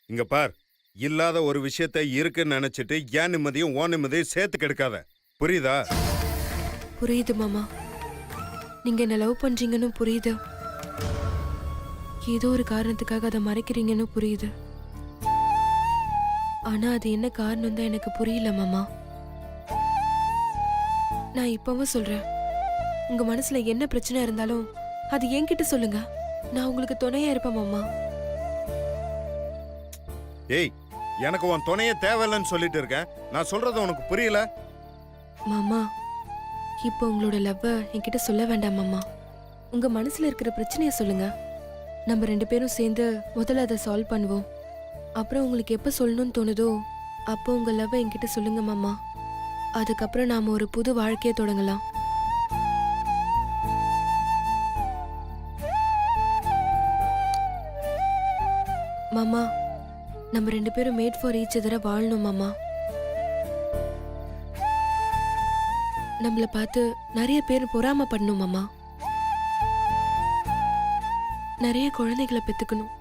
இங்க பார், இல்லாத ஒரு விஷயத்தை இருக்குன்னு நினைச்சிட்டு ஏன் நிம்மதியும் ஓன் நிம்மதியும் சேர்த்து கெடுக்காத. புரியுதா? புரியுது மாமா. நீங்க என்ன லவ் பண்றீங்கன்னு புரியுது. ஏதோ ஒரு காரணத்துக்காக அதை மறைக்கிறீங்கன்னு புரியுது. ஆனா அது என்ன காரணம் தான் எனக்கு புரியல மாமா. நான் இப்பவும் சொல்றேன், உங்க மனசுல என்ன பிரச்சனை இருந்தாலும் அது என்கிட்ட சொல்லுங்க. நான் உங்களுக்கு துணையா இருப்பேன் மாமா. ஏய், எனக்கு உன் துணைய தேவையில்லைன்னு சொல்லிட்டு இருக்கேன். நான் சொல்றது உனக்கு புரியல? மாமா, இப்போ உங்களோட லவ்வ என்கிட்ட சொல்ல வேண்டாம் மாமா. உங்க மனசுல இருக்கிற பிரச்சனைய சொல்லுங்க. நம்ம 2 பேரும் சேர்ந்து முதல்ல அதை சால்வ் பண்ணுவோம். அப்புறம் உங்களுக்கு எப்ப சொல்லணும்னு தோணுதோ அப்போ உங்க லவ்வ என்கிட்ட சொல்லுங்க மாமா. அதுக்கப்புறம் நாம ஒரு புது வாழ்க்கையை தொடங்கலாம். மாமா, நம்ம 2 பேரும் மேட் ஃபார் ஈச் அதர வாழணும் மாமா. நம்மள பார்த்து நிறைய பேர் பொறாமப்படணும் மாமா. நிறைய குழந்தைகளை பெத்துக்கணும்.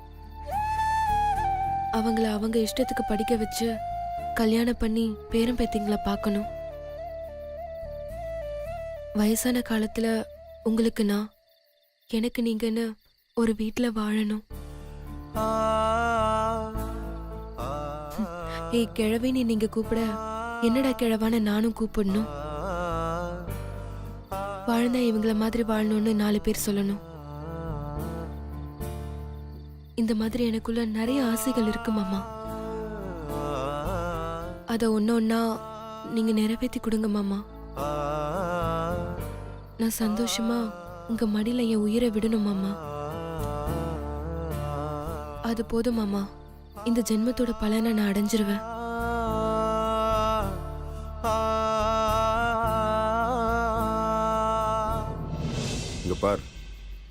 அவங்கள அவங்க இஷ்டத்துக்கு படிக்க வச்சு கல்யாணம் பண்ணி பேரம் பேத்திங்களை பார்க்கணும். வயசான காலத்துல உங்களுக்கு நான், எனக்கு நீங்கன்னு ஒரு வீட்டுல வாழணும். ஏய் கிழவின்னு நீங்க கூப்பிட என்னடா கிழவான நானும் கூப்பிடணும். வாழ்ந்தா இவங்கள மாதிரி வாழணும்னு 4 பேர் சொல்லணும். இந்த மாதிரி எனக்குள்ள நிறைய ஆசைகள் இருக்கு மாமா. அத ஒன்னொன்னா நீங்க நிறைவேற்றி கொடுங்க மாமா. நான் சந்தோஷமா உங்க மடியில என் உயிரை விடணும் மாமா. அது போதும் மாமா. இந்த ஜென்மத்தோட பலனை நான் அடைஞ்சிருவேன். இங்க பார்,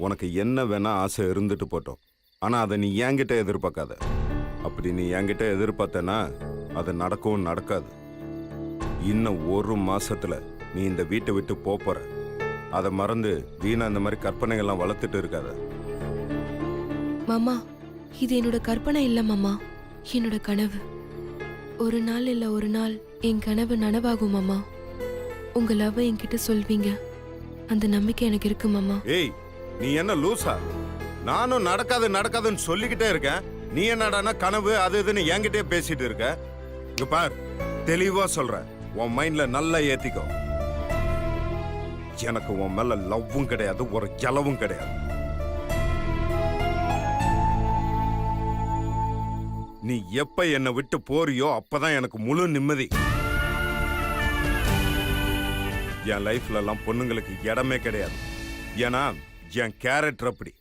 உனக்கு என்ன வேணா ஆசை இருந்துட்டு போட்டோம். ஆனா அதை நீ என்கிட்ட எதிர்பார்க்காத. அப்படி நீ என்கிட்ட எதிர்பார்த்தனா அது நடக்கவும் நடக்காது. இன்னும் 1 மாசத்துல நீ இந்த வீட்டை விட்டு போற. அதை மறந்து வீணா இந்த மாதிரி கற்பனைகள்லாம் வளர்த்துட்டு இருக்காத. மாமா, இது என்னோட கற்பனை இல்ல மாமா, என்னோட கனவு. ஒரு நாள் இல்ல ஒரு நாள் என் கனவு நனவாகும் மாமா. உங்க லவ் என்கிட்ட சொல்வீங்க, அந்த நம்பிக்கை எனக்கு இருக்கு மாமா. ஏய், நீ என்ன லூசா? நானும் நடக்காது நடக்காதுன்னு சொல்லிக்கிட்டே இருக்கேன். நீ என்னடானா கனவு அது இதுன்னு என்கிட்டே பேசிட்டு இருக்க. இங்க பார், தெளிவா சொல்றேன், உன் மைண்ட்ல நல்லா ஏத்திக்கோ. எனக்கு உன் மேல லவ்வும் கிடையாது, ஒரு கிளவும் கிடையாது. நீ எப்ப என்னை விட்டு போறியோ அப்பதான் எனக்கு முழு நிம்மதி. என் லைஃப்ல எல்லாம் பொண்ணுங்களுக்கு இடமே கிடையாது. ஏன்னா என் கேரக்டர் அப்படி.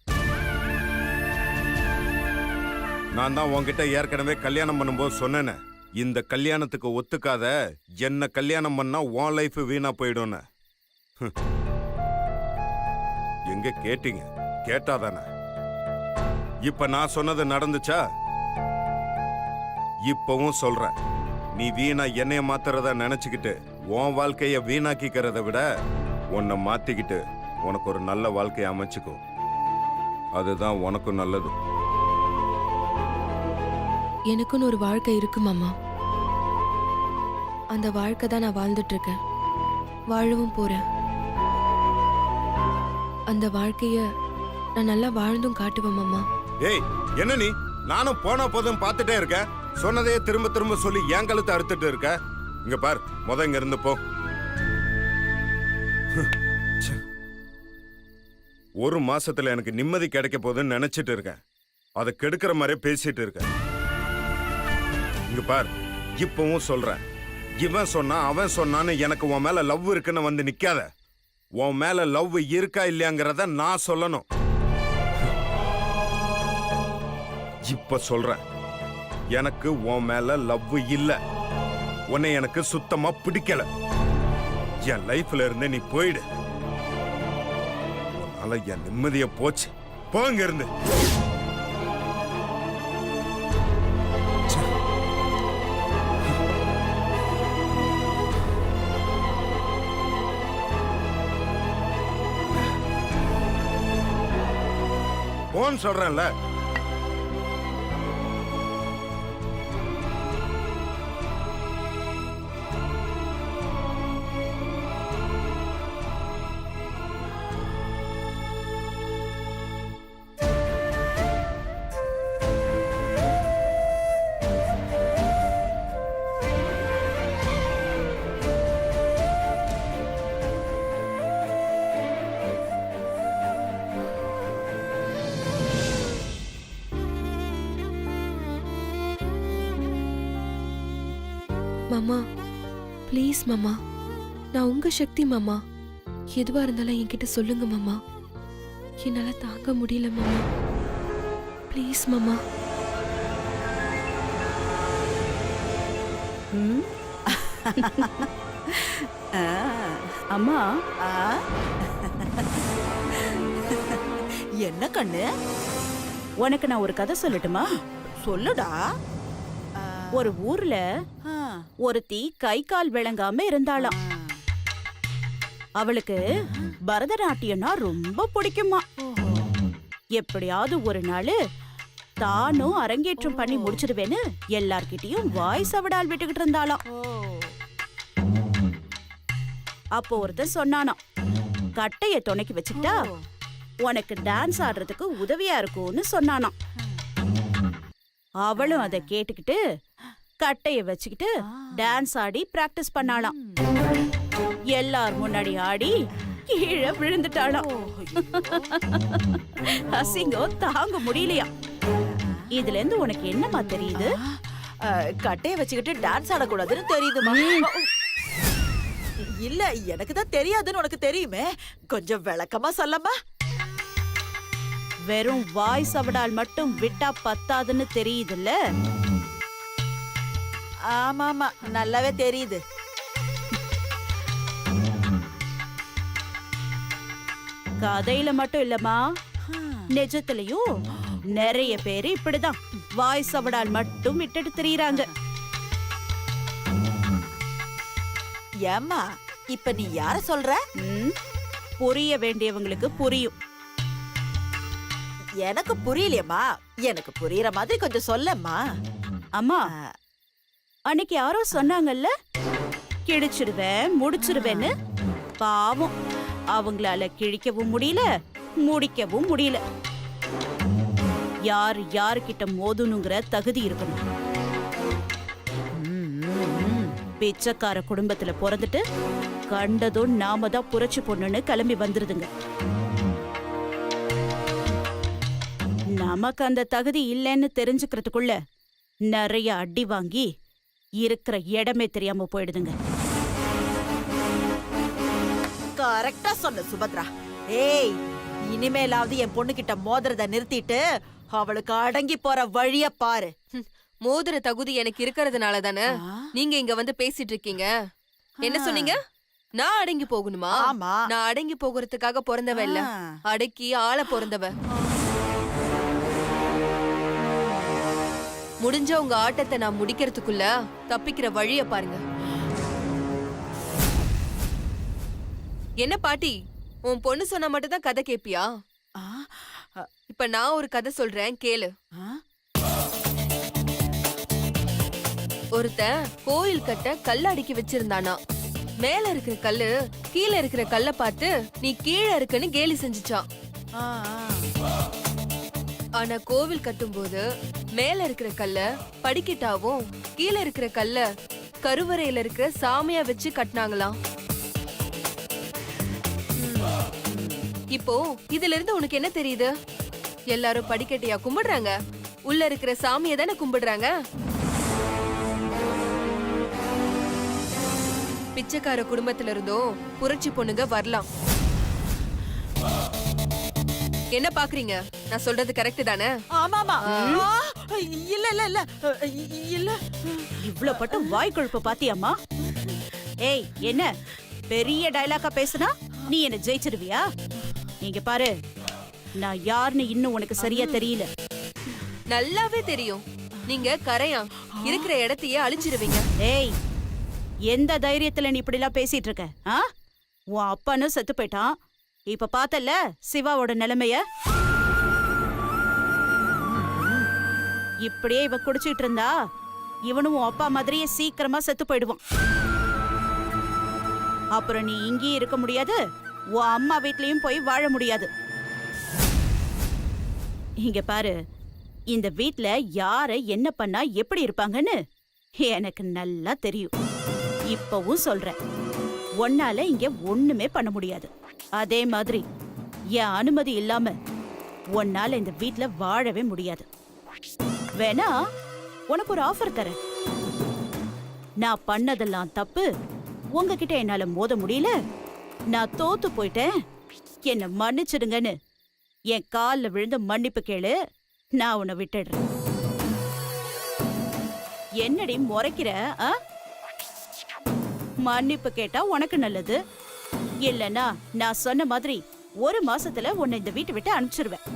நான் தான் உன்கிட்ட ஏற்கனவே கல்யாணம் பண்ணும்போது சொன்னேனே, இந்த கல்யாணத்துக்கு ஒத்துக்காத, என்ன கல்யாணம் பண்ணா உன் லைஃப் வீணா போயிடும். எங்க கேட்டீங்க? கேட்டாதானே. இப்ப நான் சொன்னது நடந்துச்சா? இப்பவும் சொல்றேன், நீ வீணா என்னைய மாத்துறத நினைச்சுக்கிட்டு உன் வாழ்க்கைய வீணாக்கிக்கிறத விட உன்னை மாத்திக்கிட்டு உனக்கு ஒரு நல்ல வாழ்க்கையை அமைச்சுக்கோ. அதுதான் உனக்கும் நல்லது. எனக்குன்னு ஒரு வாழ்க்கை இருக்கு மாமா. அந்த வாழ்க்கை தான் நான் வாழ்ந்துட்டு இருக்கேன், வாழவும் போறேன். அந்த வாழ்க்கைய நான் நல்லா வாழ்ந்தும் காட்டுவேன் மாமா. ஏய், என்ன நீ? நானும் போன போதும் பார்த்துட்டே இருக்கேன். சொன்னதையே திரும்ப திரும்ப சொல்லி என் கழுத்தை அறுத்துட்டு இருக்க. இங்க பார், இங்க இருந்து போ. 1 மாசத்துல எனக்கு நிம்மதி கிடைக்க போகுதுன்னு நினைச்சிட்டு இருக்கேன். அதை கெடுக்கிற மாதிரியே பேசிட்டு இருக்கேன். இங்க பார், இப்பவும் சொல்றேன், இவன் சொன்னா அவன் சொன்னான்னு எனக்கு உன் மேல லவ் இருக்குன்னு வந்து நிக்காத. உன் மேல லவ் இருக்கா இல்லையாங்கிறத நான் சொல்லணும். இப்ப சொல்றேன், எனக்கு உன் மேல லவ் இல்ல. உன்னை எனக்கு சுத்தமா பிடிக்கல. என் லைஃப்ல இருந்து நீ போயிடு. உன்னால என் நிம்மதிய போச்சு. போங்க இருந்து. போன்னு சொல்றேன்ல. மாமா ப்ளீஸ் மாமா, நான் உங்க சக்தி மாமா. எதுவா இருந்தாலும் என்கிட்ட சொல்லுங்க மாமா. என்னால தாங்க முடியல மாமா. ப்ளீஸ் மாமா. ம். ஆ, அம்மா ஆ? என்ன கண்ணு? உனக்கு நான் ஒரு கதை சொல்லட்டுமா? சொல்லுடா. ஒரு ஊர்ல ஆ, ஒருத்தி கை கால் விளங்காம இருந்தாளாம். அவளுக்கு பரதநாட்டியம்னா ரொம்ப பிடிக்குமா. எப்படியாவது ஒரு நாள் தானும் அரங்கேற்றம் பண்ணி முடிச்சிடுவேன்னு எல்லார்கிட்டயும் வாய் சவடால் விட்டுக்கிட்டு இருந்தாளாம். ஓ. அப்போ ஒருத்தன் சொன்னானாம், கட்டைய துணைக்கி வச்சுக்கிட்டா ஓ. உனக்கு டான்ஸ் ஆடுறதுக்கு உதவியா இருக்கும்னு சொன்னானாம். அவளும் அதை கேட்டுக்கிட்டு கட்டைய வச்சுக்கிட்டு டான்ஸ் ஆடி பிராக்டிஸ் பண்ணாளாம். எல்லார் முன்னாடி ஆடி கீழே விழுந்துட்டாளாம். அசிங்கம் தாங்க முடியலையா. இதுல இருந்து உனக்கு என்னமா தெரியுது? கட்டைய வச்சுக்கிட்டு டான்ஸ் ஆடக்கூடாதுன்னு தெரியுதுமா. இல்ல, எனக்கு தான் தெரியாதுன்னு உனக்கு தெரியுமே. கொஞ்சம் விளக்கமா சொல்லமா. வெறும் வாய் சவடால் மட்டும் விட்டா பத்தாதுன்னு தெரியுதுல்ல. ஆமா ஆமா, நல்லாவே தெரியுது. கதையில மட்டும் இல்லம்மா, நிஜத்திலயும் நிறைய பேரு இப்படிதான் வாய் சவடால் மட்டும் விட்டுட்டு திரியறாங்க. ஏம்மா, இப்ப நீ யார சொல்ற? புரிய வேண்டியவங்களுக்கு புரியும். எனக்கு புரியலையம்மா. எனக்கு புரியுற மாதிரி கொஞ்சம் சொல்லம்மா. அம்மா, அன்னைக்கு யாரோ சொன்னாங்கல்ல, கிழிச்சிடுவேன் முடிச்சிடுவேன்னு. பாவம், அவங்களால கிழிக்கவும் முடியல முடிக்கவும் முடியல. யார் யாருக்கிட்ட மோதணுங்கிற தகுதி இருக்கணும். பிச்சைக்கார குடும்பத்துல பிறந்துட்டு கண்டதும் நாம தான் புரட்சி பொண்ணுன்னு கிளம்பி வந்துருதுங்க. நமக்கு அந்த தகுதி இல்லைன்னு தெரிஞ்சுக்கிறதுக்குள்ள நிறைய அடி வாங்கி இருக்கிற இடமே தெரியாம போயிடுதுங்க. கரெக்டா சொன்ன சுபத்ரா. ஏய், இனிமேலாவது என் பொண்ணு கிட்ட மோதிரத நிறுத்திட்டு அவளுக்கு அடங்கி போற வழிய பாரு. மோதிர தகுதி எனக்கு இருக்கிறதுனால தானே நீங்க இங்க வந்து பேசிட்டு இருக்கீங்க. என்ன சொன்னீங்க? நான் அடங்கி போகணுமா? ஆமா. நான் அடங்கி போகிறதுக்காக பிறந்தவ இல்ல, அடக்கி ஆள பிறந்தவ. முடிஞ்ச உங்க ஆட்டத்தை நான் முடிக்கிறதுக்குள்ள தப்பிக்கிற வழிய பாருங்க. என்ன பாட்டி, உன் பொண்ணு சொன்னா மட்டும் தான் கதை கேப்பியா? ஆ, இப்ப நான் ஒரு கதை சொல்றேன், கேளு. ஆ, ஒருத்தன் கோயில் கட்ட கல் அடுக்கி வச்சிருந்தானா. மேல இருக்கிற கல்லு கீழே இருக்கிற கல்ல பார்த்து நீ கீழே இருக்குன்னு கேலி செஞ்சுச்சான். ஆ, ஆனா கோவில் கட்டும்போது மேல இருக்கிற கல்ல படிக்கிட்டாவும் கீழே இருக்கிற கல்ல கருவறையில இருக்கிற சாமியா வச்சு கட்டினாங்களாம். இப்போ இதுல இருந்து உனக்கு என்ன தெரியுது? எல்லாரும் படிக்கட்டையா கும்பிடுறாங்க, உள்ள இருக்கிற சாமியை தானே கும்பிடுறாங்க. பிச்சைக்கார குடும்பத்துல இருந்தும் புரட்சி பொண்ணுங்க வரலாம். என்ன பாக்குறீங்க? நான் சொல்றது கரெக்ட் தானே? ஆமாமா. இல்ல இல்ல இல்ல இல்ல. இவ்ளோ பட்டு வாய் கொழுப்ப பாத்தியாம்மா? ஏய், என்ன பெரிய டயலாக்கா பேசுனா நீ என்ன ஜெயிச்சிருவியா? நீங்க பாரு, நான் யாருன்னு இன்னும் உனக்கு சரியா தெரியல. நல்லாவே தெரியும். நீங்க கரையா இருக்கிற இடத்தையே அழிச்சிருவீங்க. ஏய், எந்த தைரியத்துல நீ இப்படி எல்லாம் பேசிட்டு இருக்க? உன் அப்பானும் செத்து போயிட்டான். இப்ப பார்த்தல சிவாவோட நிலைமைய. இப்படியே இவ குடிச்சிட்டு இருந்தா இவனும் உன் அப்பா மாதிரியே சீக்கிரமா செத்து போயிடுவான். அப்புறம் நீ இங்கேயும் இருக்க முடியாது, உன் அம்மா வீட்லயும் போய் வாழ முடியாது. இங்க பாரு, இந்த வீட்ல யார என்ன பண்ணா எப்படி இருப்பாங்கன்னு எனக்கு நல்லா தெரியும். இப்பவும் சொல்றேன், உன்னால இங்க ஒண்ணுமே பண்ண முடியாது. அதே மாதிரி என் அனுமதி இல்லாம உன்னால இந்த வீட்ல வாழவே முடியாது. வேணா உனக்கு ஒரு ஆஃபர் தரேன். நான் பண்ணதெல்லாம் தப்பு, உங்ககிட்ட என்னால மோத முடியல, நான் தோத்து போயிட்டேன், என்ன மன்னிச்சிடுங்கன்னு என் கால்ல விழுந்து மன்னிப்பு கேளு, நான் உன்னை விட்டுடுறேன். என்னடி முறைக்கிற? மன்னிப்பு கேட்டா உனக்கு நல்லது, இல்லனா நான் சொன்ன மாதிரி 1 மாசத்துல உன்னை இந்த வீட்டை விட்டு அனுப்பிச்சிருவேன்.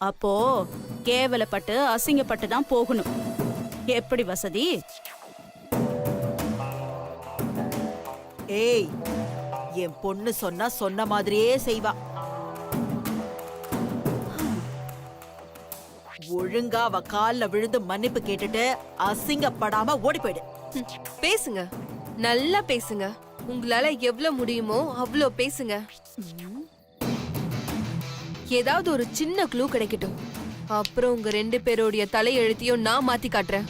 அப்போ கேவலப்பட்டு அசிங்கப்பட்டு தான் போகணும். எப்படி வசதி? ஏய், என் பொண்ணு சொன்னா சொன்ன மாதிரியே செய்வா. ஒழுங்கா அவ கால்ல விழுந்து மன்னிப்பு கேட்டுட்டு அசிங்கப்படாம ஓடி போயிடு. பேசுங்க, நல்லா பேசுங்க. உங்களால எவ்வளவு முடியுமோ அவ்வளோ பேசுங்க. ஏதாவது ஒரு சின்ன க்ளூ கிடைக்கட்டும், அப்புறம் உங்க 2 பேரோடைய தலையெழுத்தையும் நான் மாத்தி காட்டுறேன்.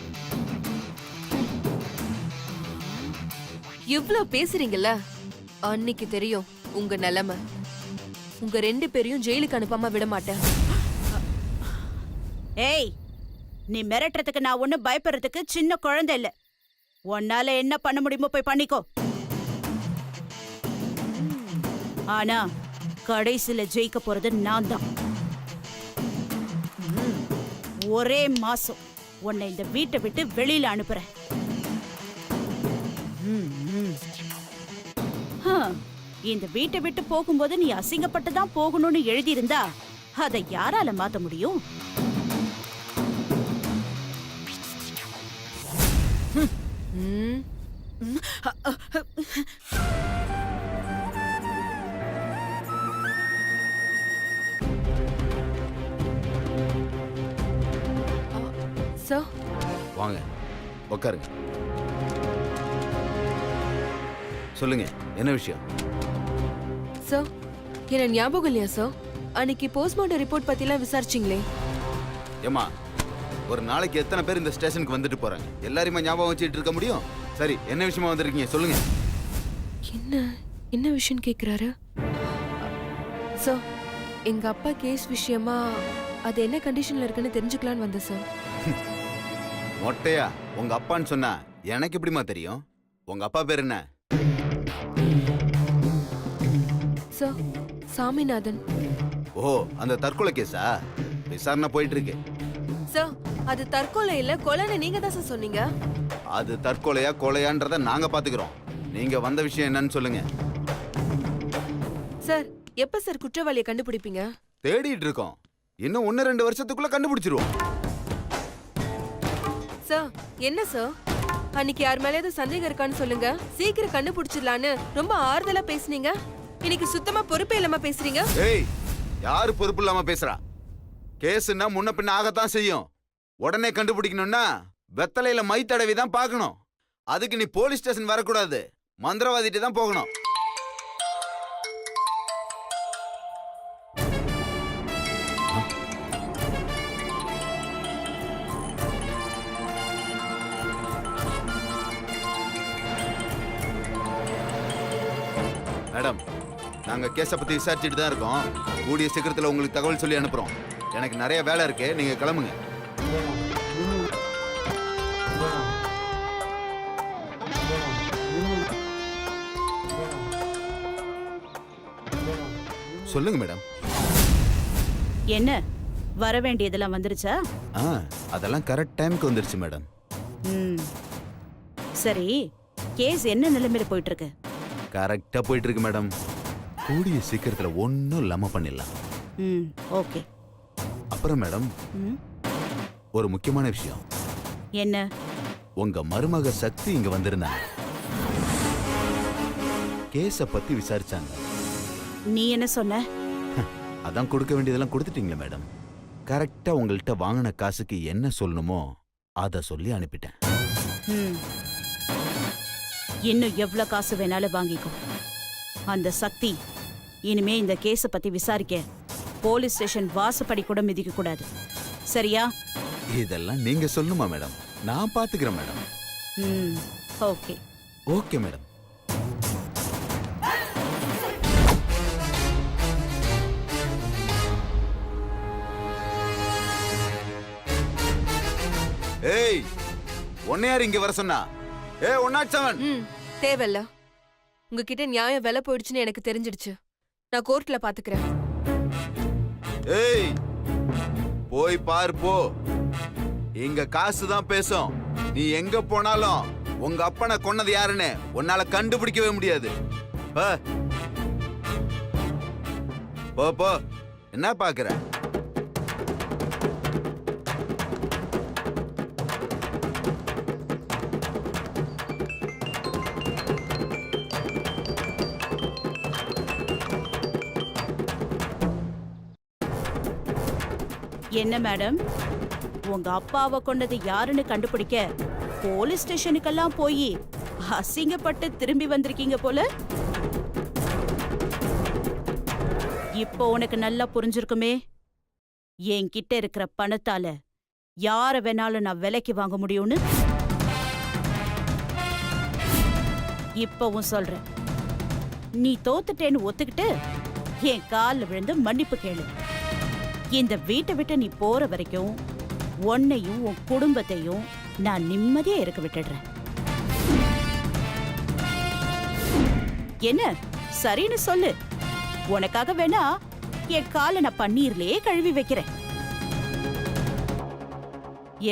இவ்ளோ பேசுறீங்கல்ல, அன்னைக்கு தெரியும் உங்க நிலைமை. உங்க 2 பேரையும் ஜெயிலுக்கு அனுப்பாம விட மாட்டேன். ஏய், நீ மிரட்டுறதுக்கு நான் ஒண்ணு பயப்படுறதுக்கு சின்ன குழந்தை இல்ல. உன்னால என்ன பண்ண முடியுமோ போய் பண்ணிக்கோ. ஆனா கடைசியில ஜெயிக்க போறது நான் தான். ஒரே மாசம் உன்னை இந்த வீட்டை விட்டு வெளியில அனுப்புறேன். இந்த வீட்டை விட்டு போகும்போது நீ அசிங்கப்பட்டு தான் போகணும்னு எழுதியிருந்தா அதை யாரால மாத்த முடியும்? சார், வாங்க உட்காருங்க. சொல்லுங்க, என்ன விஷயம்? சார், என்ன ஞாபகம் இல்லையா சார்? அன்னைக்கு போஸ்ட்மார்ட்டம் ரிப்போர்ட் பத்திலாம் விசாரிச்சிங்களே. ஏமா, ஒரு நாளைக்கு எத்தனை பேர் இந்த ஸ்டேஷனுக்கு வந்துட்டு போறாங்க? எல்லாரையுமே ஞாபகம் வச்சுட்டு இருக்க முடியும்? சரி, என்ன விஷயமா வந்திருக்கீங்க சொல்லுங்க. என்ன விஷயம் கேக்குறாரு சார்? எங்க அப்பா கேஸ் விஷயமா அது என்ன கண்டிஷன்ல இருக்குன்னு தெரிஞ்சுக்கலான்னு வந்தேன் சார். மொட்டையா உங்க அப்பான்னு சொன்னா எனக்கு எப்படிமா தெரியும்? உங்க அப்பா பேர் என்ன? சார், சாமிநாதன். ஓ, அந்த தற்கொலை கேஸா? விசாரணை போயிட்டு இருக்கு. சார், அது தற்கொலை இல்ல, கொலைன்னு நீங்க தான் சார் சொன்னீங்க. அது தற்கொலையா கொலையான்றத நாங்க பாத்துக்கிறோம். நீங்க வந்த விஷயம் என்னன்னு சொல்லுங்க. சார், எப்ப சார் குற்றவாளியை கண்டுபிடிப்பீங்க? தேடிட்டு இருக்கோம். இன்னும் 1-2 வருஷத்துக்குள்ள கண்டுபிடிச்சிருவோம். சார், என்ன சார்? அன்னைக்கு யார் மேல ஏதோ சந்தேகம் இருக்கான்னு சொல்லுங்க, சீக்கிரம் கண்டுபிடிச்சிடலான்னு ரொம்ப ஆறுதலா பேசுனீங்க. இன்னைக்கு சுத்தமா பொறுப்பே இல்லாம பேசுறீங்க. ஏய், யாரு பொறுப்பு இல்லாம பேசுறா? கேஸ்னா முன்ன பின்ன ஆகத்தான் செய்யும். உடனே கண்டுபிடிக்கணும்னா வெத்தலையில மை தடவி தான் பார்க்கணும். அதுக்கு நீ போலீஸ் ஸ்டேஷன் வரக்கூடாது, மந்திரவாதிட்டு தான் போகணும். மேடம், நாங்க கேஸ பத்தி விசாரிச்சுட்டு தான் இருக்கோம். கூடிய சீக்கிரத்துல உங்களுக்கு தகவல் சொல்லி அனுப்புறோம். எனக்கு நிறைய வேலை இருக்கு, நீங்க கிளம்புங்க. சொல்லுங்க மேடம். என்ன, வர வேண்டியதெல்லாம் வந்துருச்சா? அதெல்லாம் கரெக்ட் டைம்க்கு வந்துருச்சு மேடம். சரி, கேஸ் என்ன நிலைமையில போயிட்டு இருக்கு? கரெக்டா போயிட்டு இருக்கு மேடம். கூடிய சீக்கிரத்துல ஒன்னும் இல்லாம பண்ணிடலாம். ஓகே. அப்புறம் மேடம், ஒரு முக்கியமான விஷயம். என்ன? உங்க மருமக சக்தி இங்க வந்திருந்தாங்க. கேஸ பத்தி விசாரிச்சாங்க. நீ என்ன சொன்ன? அதான் கொடுக்க வேண்டியதெல்லாம் கொடுத்துட்டீங்களா மேடம்? கரெக்டா உங்கள்கிட்ட வாங்கின காசுக்கு என்ன சொல்லணுமோ அத சொல்லி அனுப்பிட்டேன். இன்னும் எவ்வளவு காசு வேணாலும் வாங்கிக்கோ. அந்த சக்தி இனிமே இந்த கேஸ பத்தி விசாரிக்க போலீஸ் ஸ்டேஷன் வாசப்படி கூட மிதிக்க கூடாது. சரியா? இதெல்லாம் நீங்க சொல்லணுமா மேடம்? நான் பாத்துக்கிறேன் மேடம். ஓகே. Okay madam. ஏய் உன்னை யார் இங்க வர சொன்னா? ஏய் 107. ம் தேவையில்ல. உங்ககிட்ட நியாயம் விலை போயிடுச்சுன்னு எனக்கு தெரிஞ்சிடுச்சு. நான் கோர்ட்ல பாத்துக்கிறேன். ஏய் போய் பாரு போ. இங்க காசு தான் பேசும். நீ எங்க போனாலும் உங்க அப்பனை கொன்னது யாருன்னு உன்னால கண்டுபிடிக்கவே முடியாது. போ. போ போ. என்ன பாக்குற? என்ன மேடம், உங்க அப்பாவை கொண்டது யாருன்னு கண்டுபிடிக்க போலீஸ் ஸ்டேஷனுக்கெல்லாம் போய் அசிங்கப்பட்டு திரும்பி வந்திருக்கீங்க போல. இப்போ உனக்கு நல்லா புரிஞ்சிருக்குமே, என்கிட்ட இருக்கிற பணத்தால யார வேணாலும் நான் விலைக்கு வாங்க முடியும்னு. இப்பவும் சொல்றேன், நீ தோத்துட்டேன்னு ஒத்துக்கிட்டு என் காலில் விழுந்து மன்னிப்பு கேளு. இந்த வீட்டை விட்டு நீ போற வரைக்கும் உன்னையும் உன் குடும்பத்தையும் நான் நிம்மதியா இருக்க விட்டுடுறேன். என்ன சரின்னு சொல்லு. உனக்காக வேணா என் காலை நான் பன்னீர்லயே கழுவி வைக்கிறேன்.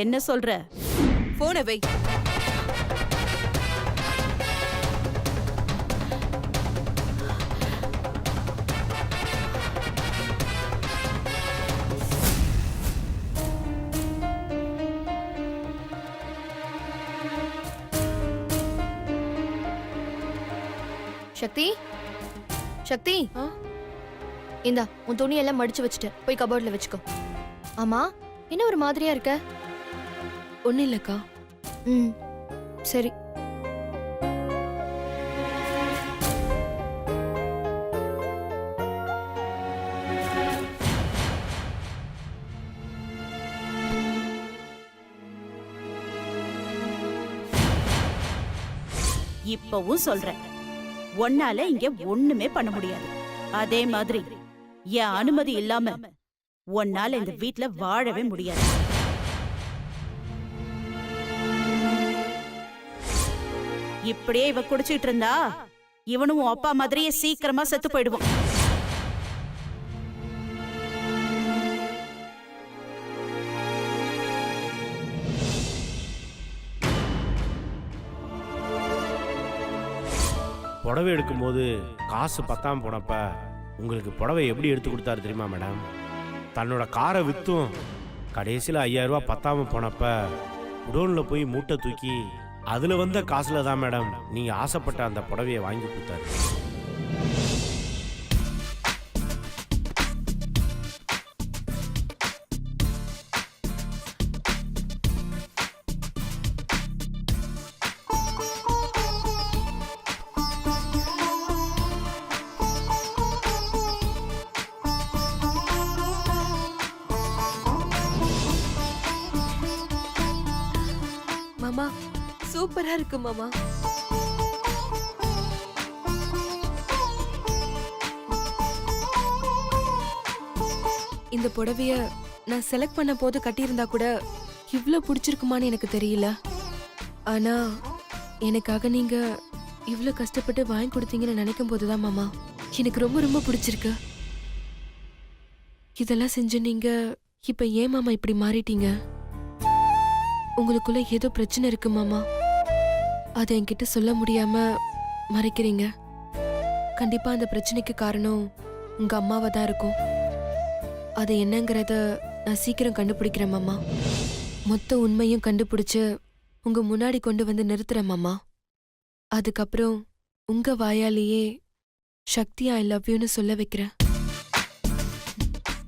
என்ன சொல்ற? போனை வை. சக்தி, சக்தி, இந்தா உன் துணி எல்லாம் மடிச்சு வச்சுட்டு போய் கபோர்ட்ல வச்சுக்கோ. ஆமா, என்ன ஒரு மாதிரியா இருக்க? ஒன்னும் இல்லக்கா. ம், சரி. இப்பவும் சொல்றேன், உன்னால இங்க ஒண்ணுமே பண்ண முடியாது. அதே மாதிரி என் அனுமதி இல்லாம உன்னால இந்த வீட்ல வாழவே முடியாது. இப்படியே இவ குடிச்சிட்டு இருந்தா இவனும் உன் அப்பா மாதிரியே சீக்கிரமா செத்து போயிடுவான். புடவை எடுக்கும்போது காசு பத்தாம போனப்ப உங்களுக்கு புடவை எப்படி எடுத்து கொடுத்தாரு தெரியுமா மேடம்? தன்னோட காரை விற்றும் கடைசியில் 5000 ரூபா பத்தாம போனப்ப குடோனில் போய் மூட்டை தூக்கி அதில் வந்த காசில் தான் மேடம் நீங்கள் ஆசைப்பட்ட அந்த புடவையை வாங்கி கொடுத்தாரு. மாமா சூப்பரா இருக்கு மாமா. இந்த புடவைய நான் செலக்ட் பண்ண போது கட்டியிருந்தா கூட இவ்ளோ பிடிச்சிருக்குமான்னு எனக்கு தெரியல. ஆனா எனக்காக நீங்க இவ்ளோ கஷ்டப்பட்டு வாங்கி கொடுத்தீங்கன்னு நினைக்கும் போதுதான் மாமா எனக்கு ரொம்ப ரொம்ப பிடிச்சிருக்கு. இதெல்லாம் செஞ்சு நீங்க இப்ப ஏன் மாமா இப்படி மாறிட்டீங்க? உங்களுக்குள்ள ஏதோ பிரச்சனை இருக்கு மாமா. அதை என்கிட்ட சொல்ல முடியாம மறைக்கிறீங்க. கண்டிப்பா அந்த பிரச்சனைக்கு காரணம் உங்க அம்மாவா தான் இருக்கும். அது என்னங்கிறத நான் சீக்கிரம் கண்டுபிடிக்கிறேன் மாமா. மொத்த உண்மையும் கண்டுபிடிச்சு உங்க முன்னாடி கொண்டு வந்து நிறுத்துறேன் மாமா. அதுக்கப்புறம் உங்க வாயாலேயே சக்தி ஐ லவ் யூன்னு சொல்ல வைக்கிறேன்.